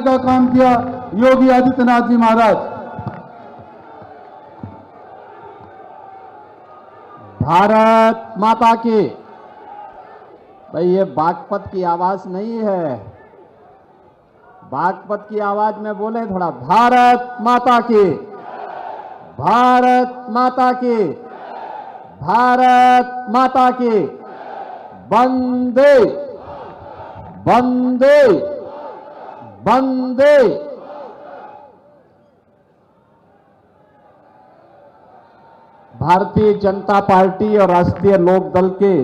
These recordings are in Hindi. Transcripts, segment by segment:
बनाने का काम किया योगी आदित्यनाथ जी महाराज। भारत माता की। भाई ये बागपत की आवाज नहीं है, बागपत की आवाज में बोले थोड़ा। भारत माता की, भारत माता की, भारत माता की। वंदे वंदे वंदे। भारतीय जनता पार्टी और राष्ट्रीय लोकदल के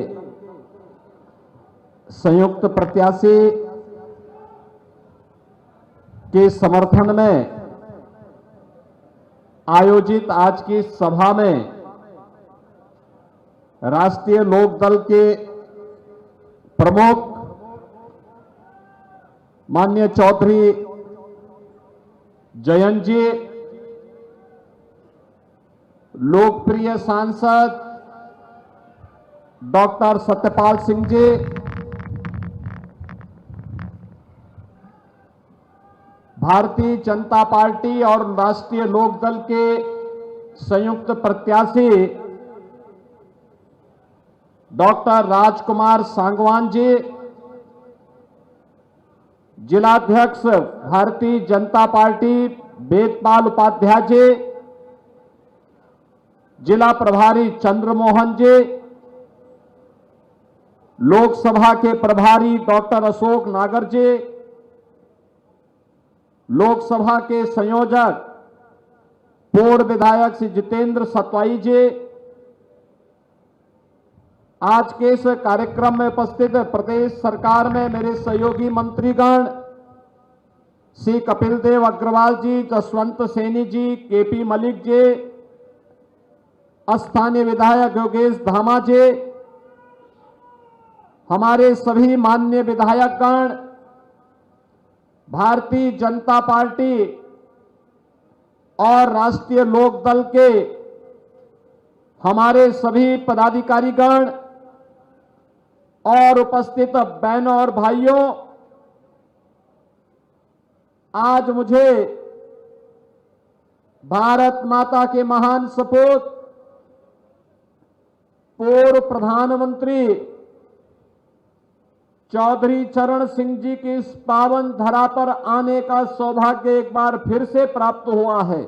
संयुक्त प्रत्याशी के समर्थन में आयोजित आज की सभा में राष्ट्रीय लोकदल के प्रमुख माननीय चौधरी जयंत जी, लोकप्रिय सांसद डॉक्टर सत्यपाल सिंह जी, भारतीय जनता पार्टी और राष्ट्रीय लोकदल के संयुक्त प्रत्याशी डॉक्टर राजकुमार सांगवान जी, जिलाध्यक्ष भारतीय जनता पार्टी वेदपाल उपाध्याय जी, जिला प्रभारी चंद्रमोहन जी, लोकसभा के प्रभारी डॉक्टर अशोक नागर जी, लोकसभा के संयोजक पूर्व विधायक श्री जितेंद्र सतवाई जी, आज के इस कार्यक्रम में उपस्थित प्रदेश सरकार में मेरे सहयोगी मंत्रीगण श्री कपिल देव अग्रवाल जी, जसवंत सैनी जी, केपी मलिक जी, स्थानीय विधायक योगेश धामा जी, हमारे सभी माननीय विधायकगण, भारतीय जनता पार्टी और राष्ट्रीय लोकदल के हमारे सभी पदाधिकारीगण और उपस्थित बहनों और भाइयों, आज मुझे भारत माता के महान सपूत पूर्व प्रधानमंत्री चौधरी चरण सिंह जी की इस पावन धरा पर आने का सौभाग्य एक बार फिर से प्राप्त हुआ है।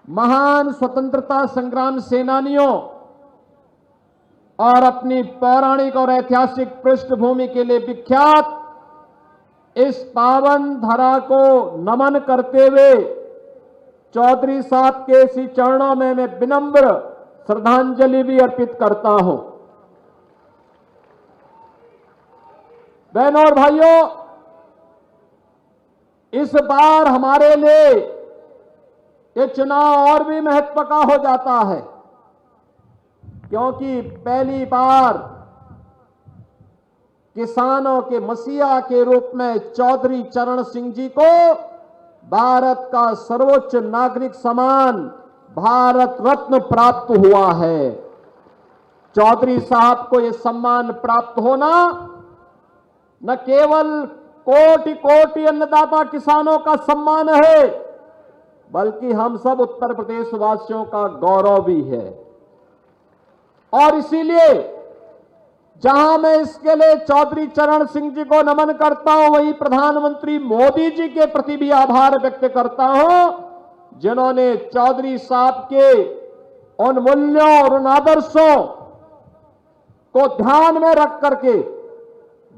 महान स्वतंत्रता संग्राम सेनानियों और अपनी पौराणिक और ऐतिहासिक पृष्ठभूमि के लिए विख्यात इस पावन धरा को नमन करते हुए चौधरी साहब के इसी चरणों में मैं विनम्र श्रद्धांजलि भी अर्पित करता हूं। बहनों और भाइयों, इस बार हमारे लिए ये चुनाव और भी महत्व का हो जाता है, क्योंकि पहली बार किसानों के मसीहा के रूप में चौधरी चरण सिंह जी को भारत का सर्वोच्च नागरिक सम्मान भारत रत्न प्राप्त हुआ है। चौधरी साहब को यह सम्मान प्राप्त होना न केवल कोटि कोटि अन्नदाता किसानों का सम्मान है, बल्कि हम सब उत्तर प्रदेश वासियों का गौरव भी है। और इसीलिए जहां मैं इसके लिए चौधरी चरण सिंह जी को नमन करता हूं, वहीं प्रधानमंत्री मोदी जी के प्रति भी आभार व्यक्त करता हूं, जिन्होंने चौधरी साहब के उन मूल्यों और उन आदर्शों को ध्यान में रख करके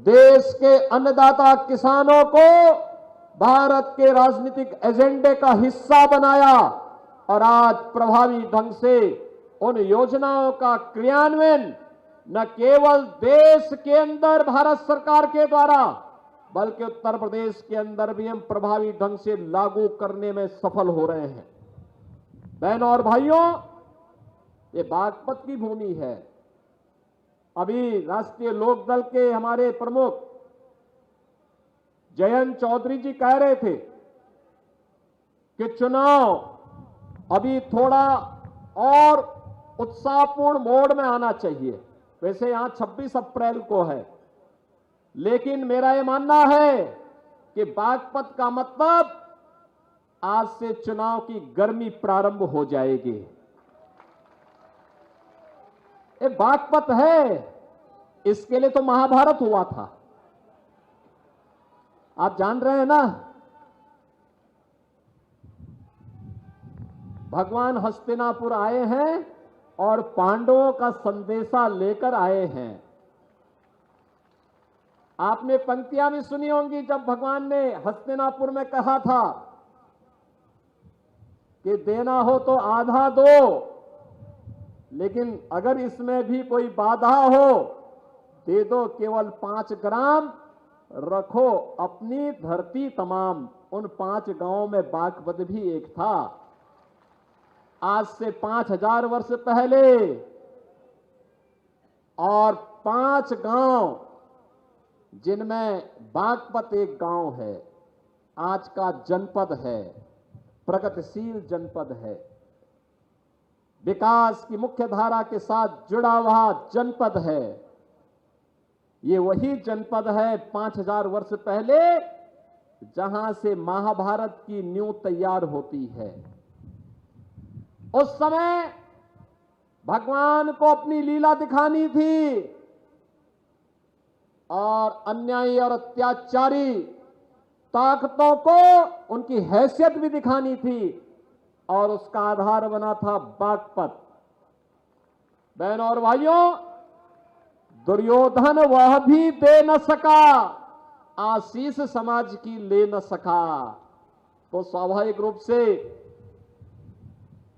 देश के अन्नदाता किसानों को भारत के राजनीतिक एजेंडे का हिस्सा बनाया और आज प्रभावी ढंग से उन योजनाओं का क्रियान्वयन न केवल देश के अंदर भारत सरकार के द्वारा, बल्कि उत्तर प्रदेश के अंदर भी हम प्रभावी ढंग से लागू करने में सफल हो रहे हैं। बहनों और भाइयों, ये बागपत की भूमि है। अभी राष्ट्रीय लोकदल के हमारे प्रमुख जयंत चौधरी जी कह रहे थे कि चुनाव अभी थोड़ा और उत्साहपूर्ण मोड में आना चाहिए। वैसे यहां 26 अप्रैल को है, लेकिन मेरा यह मानना है कि बागपत का मतलब आज से चुनाव की गर्मी प्रारंभ हो जाएगी। ये बागपत है, इसके लिए तो महाभारत हुआ था। आप जान रहे हैं ना, भगवान हस्तिनापुर आए हैं और पांडवों का संदेशा लेकर आए हैं। आपने पंक्तियां भी सुनी होंगी जब भगवान ने हस्तिनापुर में कहा था कि देना हो तो आधा दो, लेकिन अगर इसमें भी कोई बाधा हो दे दो केवल 5 ग्राम, रखो अपनी धरती तमाम। उन 5 गांवों में बागपत भी एक था। आज से 5000 वर्ष पहले और 5 गांव जिनमें बागपत एक गांव है, आज का जनपद है, प्रगतिशील जनपद है, विकास की मुख्य धारा के साथ जुड़ा हुआ जनपद है। ये वही जनपद है 5000 वर्ष पहले जहां से महाभारत की नींव तैयार होती है। उस समय भगवान को अपनी लीला दिखानी थी और अन्यायी और अत्याचारी ताकतों को उनकी हैसियत भी दिखानी थी, और उसका आधार बना था बागपत। बहनों और भाइयों, दुर्योधन वह भी दे न सका, आशीष समाज की ले न सका, तो स्वाभाविक रूप से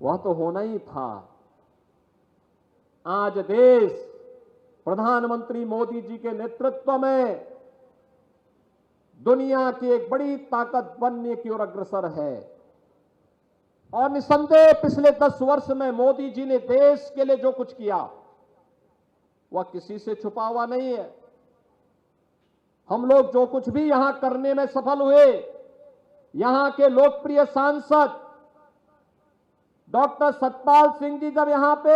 वह तो होना ही था। आज देश प्रधानमंत्री मोदी जी के नेतृत्व में दुनिया की एक बड़ी ताकत बनने की ओर अग्रसर है, और निसंदेह पिछले 10 वर्ष में मोदी जी ने देश के लिए जो कुछ किया वह किसी से छुपा हुआ नहीं है। हम लोग जो कुछ भी यहां करने में सफल हुए, यहां के लोकप्रिय सांसद डॉक्टर सतपाल सिंह जी जब यहां पे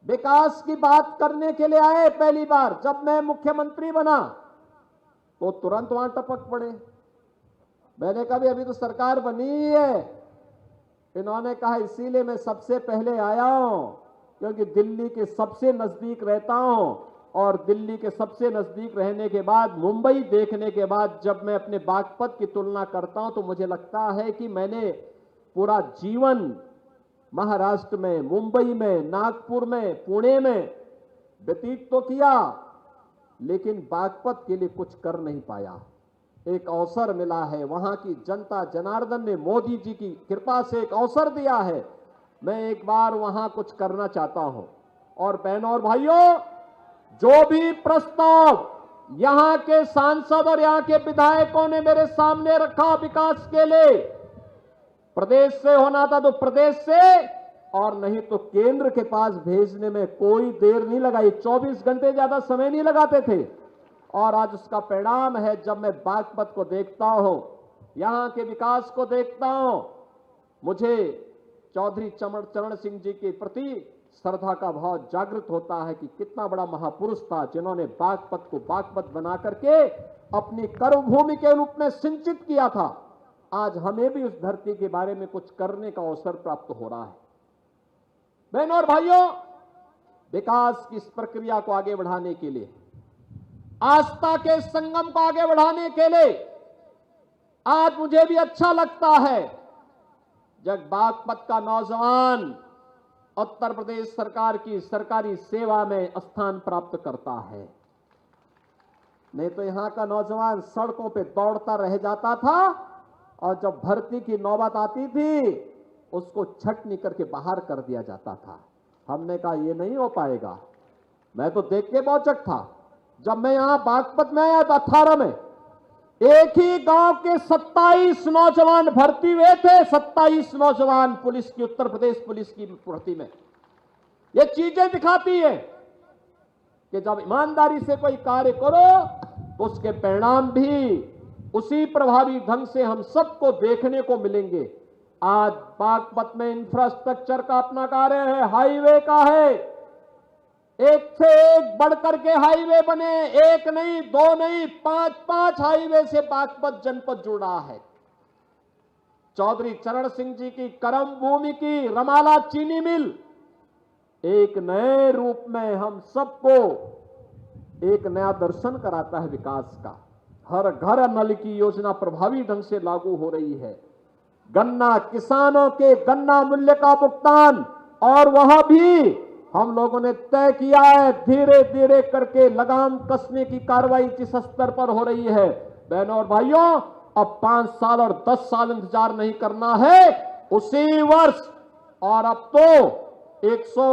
विकास की बात करने के लिए आए पहली बार, जब मैं मुख्यमंत्री बना तो तुरंत वहां टपक पड़े। मैंने कहा अभी तो सरकार बनी ही है। इन्होंने कहा इसीलिए मैं सबसे पहले आया हूं, क्योंकि दिल्ली के सबसे नजदीक रहता हूं, और दिल्ली के सबसे नजदीक रहने के बाद, मुंबई देखने के बाद जब मैं अपने बागपत की तुलना करता हूं तो मुझे लगता है कि मैंने पूरा जीवन महाराष्ट्र में, मुंबई में, नागपुर में, पुणे में व्यतीत तो किया, लेकिन बागपत के लिए कुछ कर नहीं पाया। एक अवसर मिला है, वहां की जनता जनार्दन ने मोदी जी की कृपा से एक अवसर दिया है, मैं एक बार वहां कुछ करना चाहता हूं। और बहनों और भाइयों, जो भी प्रस्ताव यहां के सांसद और यहां के विधायकों ने मेरे सामने रखा विकास के लिए, प्रदेश से होना था तो प्रदेश से, और नहीं तो केंद्र के पास भेजने में कोई देर नहीं लगाई। 24 घंटे ज्यादा समय नहीं लगाते थे। और आज उसका परिणाम है, जब मैं बागपत को देखता हूं, यहां के विकास को देखता हूं, मुझे चौधरी चरण सिंह जी के प्रति श्रद्धा का भाव जागृत होता है कि कितना बड़ा महापुरुष था जिन्होंने बागपत को बागपत बना करके अपनी कर्मभूमि के रूप में सिंचित किया था। आज हमें भी उस धरती के बारे में कुछ करने का अवसर प्राप्त हो रहा है। बहनों और भाइयों, विकास की इस प्रक्रिया को आगे बढ़ाने के लिए, आस्था के संगम को आगे बढ़ाने के लिए आज मुझे भी अच्छा लगता है जब बागपत का नौजवान उत्तर प्रदेश सरकार की सरकारी सेवा में स्थान प्राप्त करता है। नहीं तो यहां का नौजवान सड़कों पे दौड़ता रह जाता था, और जब भर्ती की नौबत आती थी उसको छटनी करके बाहर कर दिया जाता था। हमने कहा ये नहीं हो पाएगा। मैं तो देख के बहुचक था जब मैं यहां बागपत में आया था 18 में, एक ही गांव के 27 नौजवान भर्ती हुए थे। 27 नौजवान पुलिस की, उत्तर प्रदेश पुलिस की भर्ती में। ये चीजें दिखाती है कि जब ईमानदारी से कोई कार्य करो तो उसके परिणाम भी उसी प्रभावी ढंग से हम सबको देखने को मिलेंगे। आज बागपत में इंफ्रास्ट्रक्चर का अपना कार्य है, हाईवे का है, एक से एक बढ़कर के हाईवे बने, एक नहीं, दो नहीं, 5 हाईवे से बागपत जनपद जुड़ा है। चौधरी चरण सिंह जी की कर्म भूमि की रमाला चीनी मिल एक नए रूप में हम सबको एक नया दर्शन कराता है विकास का। हर घर नल की योजना प्रभावी ढंग से लागू हो रही है। गन्ना किसानों के गन्ना मूल्य का भुगतान, और वहां भी हम लोगों ने तय किया है धीरे धीरे करके लगाम कसने की कार्रवाई जिस स्तर पर हो रही है। बहनों और भाइयों, अब 5 साल और 10 साल इंतजार नहीं करना है, उसी वर्ष, और अब तो 100